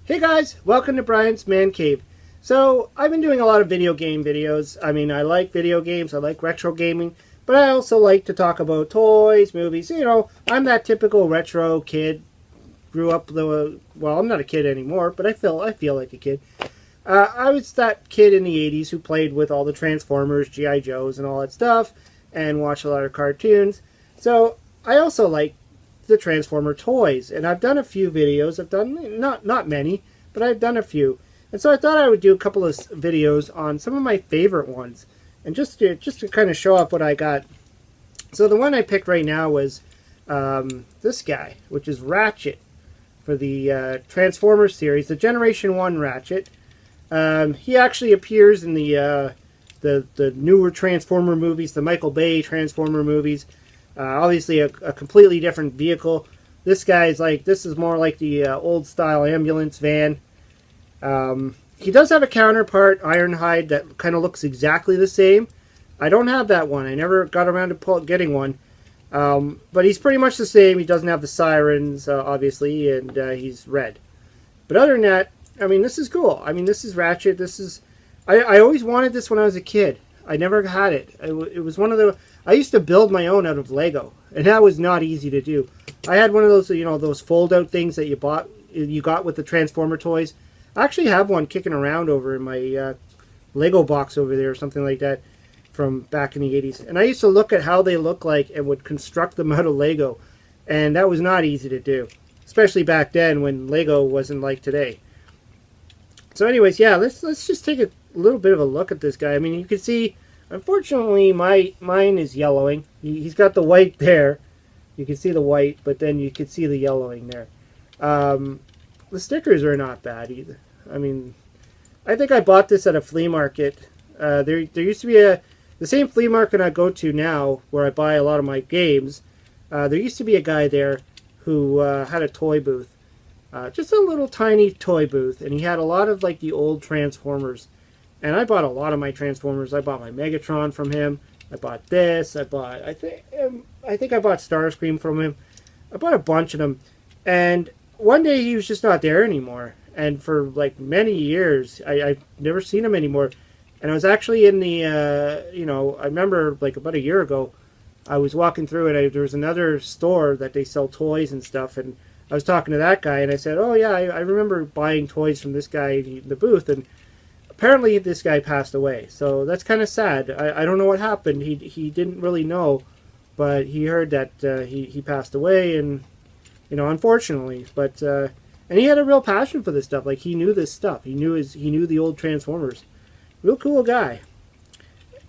Hey guys, welcome to Brian's Man Cave. So, I've been doing a lot of video game videos. I mean, I like video games, I like retro gaming, but I also like to talk about toys, movies. You know, I'm that typical retro kid. Grew up well, I'm not a kid anymore, but I feel like a kid. I was that kid in the 80s who played with all the Transformers, G.I. Joes, and all that stuff, and watched a lot of cartoons. So, I also like the Transformer toys, and I've done a few videos. I've done not many, but I've done a few, and so I thought I would do a couple of videos on some of my favorite ones, and just to kind of show off what I got. So the one I picked right now was this guy, which is Ratchet for the Transformers series, the Generation 1 Ratchet. He actually appears in the newer Transformer movies, the Michael Bay Transformer movies. Obviously a completely different vehicle. This is more like the old style ambulance van. He does have a counterpart, Ironhide, that kind of looks exactly the same. I don't have that one. I never got around to getting one. But he's pretty much the same. He doesn't have the sirens, obviously, and he's red. But other than that, I mean, this is cool. I mean, this is Ratchet. I always wanted this when I was a kid. I never had it. It was one of the... I used to build my own out of Lego, and that was not easy to do. I had one of those, those fold-out things that you got with the Transformer toys. I actually have one kicking around over in my Lego box over there or something like that from back in the 80s. And I used to look at how they look like and would construct them out of Lego, and that was not easy to do, especially back then when Lego wasn't like today. So anyways, yeah, let's just take a little bit of a look at this guy. I mean, you can see, unfortunately, mine is yellowing. He's got the white there. You can see the white, but then you can see the yellowing there. The stickers are not bad either. I mean, I think I bought this at a flea market. There used to be the same flea market I go to now, where I buy a lot of my games. There used to be a guy there who had a toy booth. Just a little tiny toy booth, and he had a lot of like the old Transformers. And I bought a lot of my Transformers. I bought my Megatron from him. I bought this. I think I bought Starscream from him. I bought a bunch of them. And one day he was just not there anymore. And for like many years, I've never seen him anymore. And I was actually in the, I remember like about a year ago, I was walking through it. There was another store that they sell toys and stuff. And I was talking to that guy, and I said, oh yeah, I remember buying toys from this guy in the booth. And apparently this guy passed away, so that's kind of sad. I don't know what happened. He didn't really know, but he heard that he passed away, and unfortunately. But and he had a real passion for this stuff. Like, he knew this stuff. He knew the old Transformers. Real cool guy.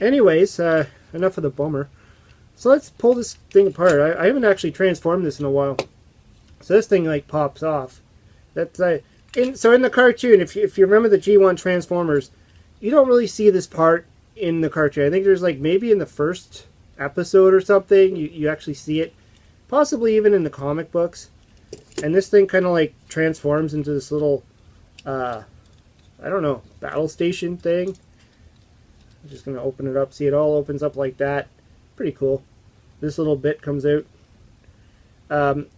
Anyways, enough of the bummer. So let's pull this thing apart. I haven't actually transformed this in a while, so this thing like pops off. That's So in the cartoon, if you remember the G1 Transformers, you don't really see this part in the cartoon. I think there's like maybe in the first episode or something, you actually see it. Possibly even in the comic books. And this thing kind of like transforms into this little, I don't know, battle station thing. I'm just going to open it up. See, it all opens up like that. Pretty cool. This little bit comes out.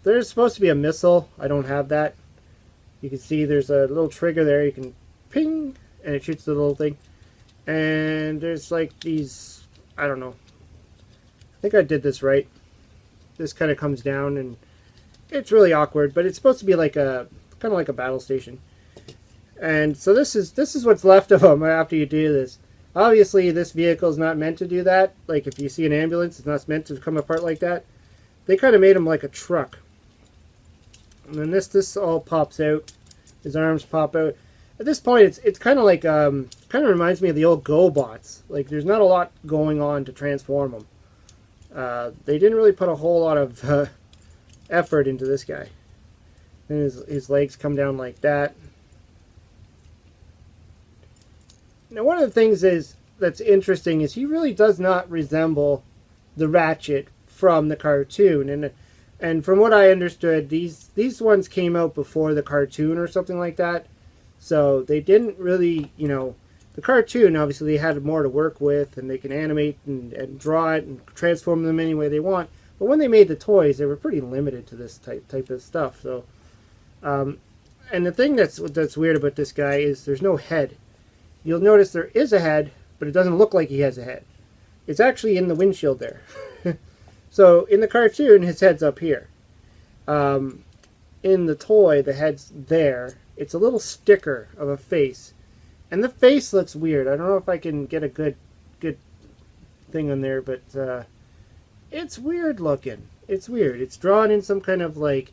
There's supposed to be a missile. I don't have that. You can see there's a little trigger there. You can ping, and it shoots the little thing. And there's like these, I don't know. I think I did this right. This kind of comes down, and it's really awkward, but it's supposed to be like kind of like a battle station. And so this is what's left of them after you do this. Obviously, this vehicle is not meant to do that. Like, if you see an ambulance, it's not meant to come apart like that. They kind of made him like a truck. And then this all pops out. His arms pop out. At this point, it's kind of like kind of reminds me of the old GoBots. Like, there's not a lot going on to transform them. They didn't really put a whole lot of effort into this guy. And his legs come down like that. Now, one of the things that's interesting is he really does not resemble the Ratchet from the cartoon. And from what I understood, these ones came out before the cartoon or something like that. So they didn't really, the cartoon, obviously, they had more to work with, and they can animate and draw it and transform them any way they want. But when they made the toys, they were pretty limited to this type of stuff. So And the thing that's weird about this guy is there's no head. You'll notice there is a head, but it doesn't look like he has a head. It's actually in the windshield there. So in the cartoon, his head's up here. In the toy, the head's there. It's a little sticker of a face. And the face looks weird. I don't know if I can get a good thing on there, but it's weird looking. It's weird. It's drawn in some kind of like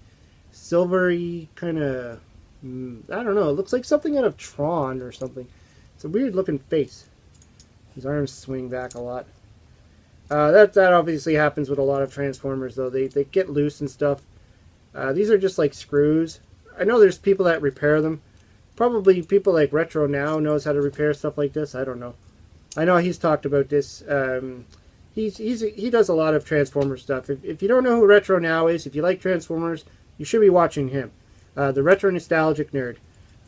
silvery kind of, I don't know. It looks like something out of Tron or something. It's a weird looking face. His arms swing back a lot. That obviously happens with a lot of Transformers, though. They get loose and stuff. These are just like screws. I know there's people that repair them. Probably people like Retro Now knows how to repair stuff like this. I don't know. I know he's talked about this. He does a lot of Transformer stuff. If you don't know who Retro Now is, if you like Transformers, you should be watching him. The Retro Nostalgic Nerd.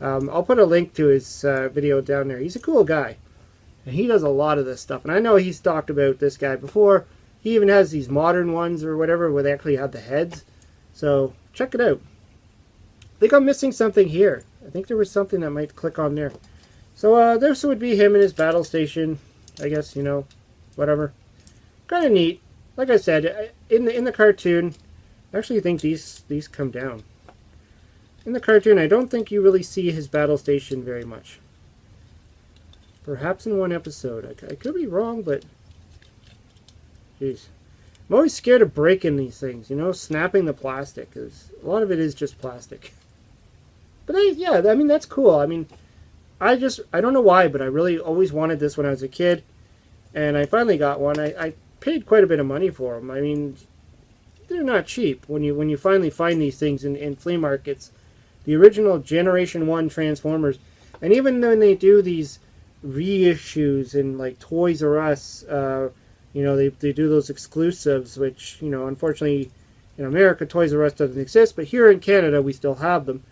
I'll put a link to his video down there. He's a cool guy. And he does a lot of this stuff. And I know he's talked about this guy before. He even has these modern ones or whatever where they actually have the heads. So check it out. I think I'm missing something here. I think there was something that might click on there. So this would be him in his battle station. I guess, you know, whatever. Kind of neat. Like I said, in the cartoon, I actually think these come down. In the cartoon, I don't think you really see his battle station very much. Perhaps in one episode. I could be wrong, but jeez. I'm always scared of breaking these things, you know, snapping the plastic, because a lot of it is just plastic. But yeah, I mean, that's cool. I mean, I don't know why, but I really always wanted this when I was a kid, and I finally got one. I paid quite a bit of money for them. I mean, they're not cheap when you finally find these things in flea markets. The original Generation 1 Transformers, and even when they do these reissues in like Toys R Us, you know, they do those exclusives, which, you know, unfortunately in America Toys R Us doesn't exist, but here in Canada we still have them.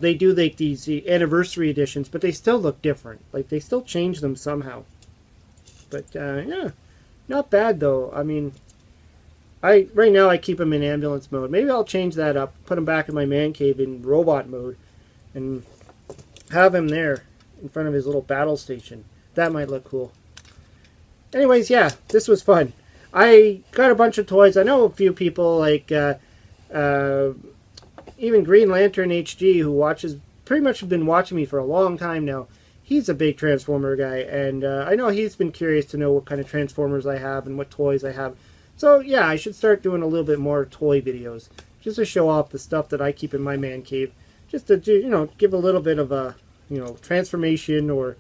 They do like these anniversary editions, but they still look different. Like they still change them somehow. But yeah, not bad though. I mean, right now I keep them in ambulance mode. Maybe I'll change that up, put them back in my man cave in robot mode, and have him there in front of his little battle station. That might look cool. Anyways, yeah, this was fun. I got a bunch of toys. I know a few people like even Green Lantern HG, who pretty much have been watching me for a long time now. He's a big Transformer guy, and I know he's been curious to know what kind of Transformers I have and what toys I have. So yeah, I should start doing a little bit more toy videos, just to show off the stuff that I keep in my man cave, just to, you know, give a little bit of a, you know, transformation, or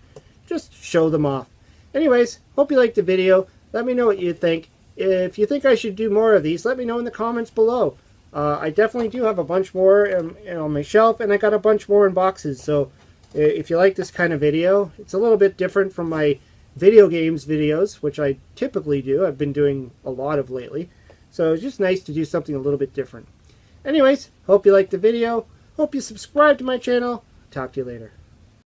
just show them off. Anyways, hope you liked the video. Let me know what you think. If you think I should do more of these, let me know in the comments below. I definitely do have a bunch more on my shelf, and I got a bunch more in boxes. So if you like this kind of video, it's a little bit different from my video games videos, which I typically do. I've been doing a lot of lately. So it's just nice to do something a little bit different. Anyways, hope you liked the video. Hope you subscribe to my channel. Talk to you later.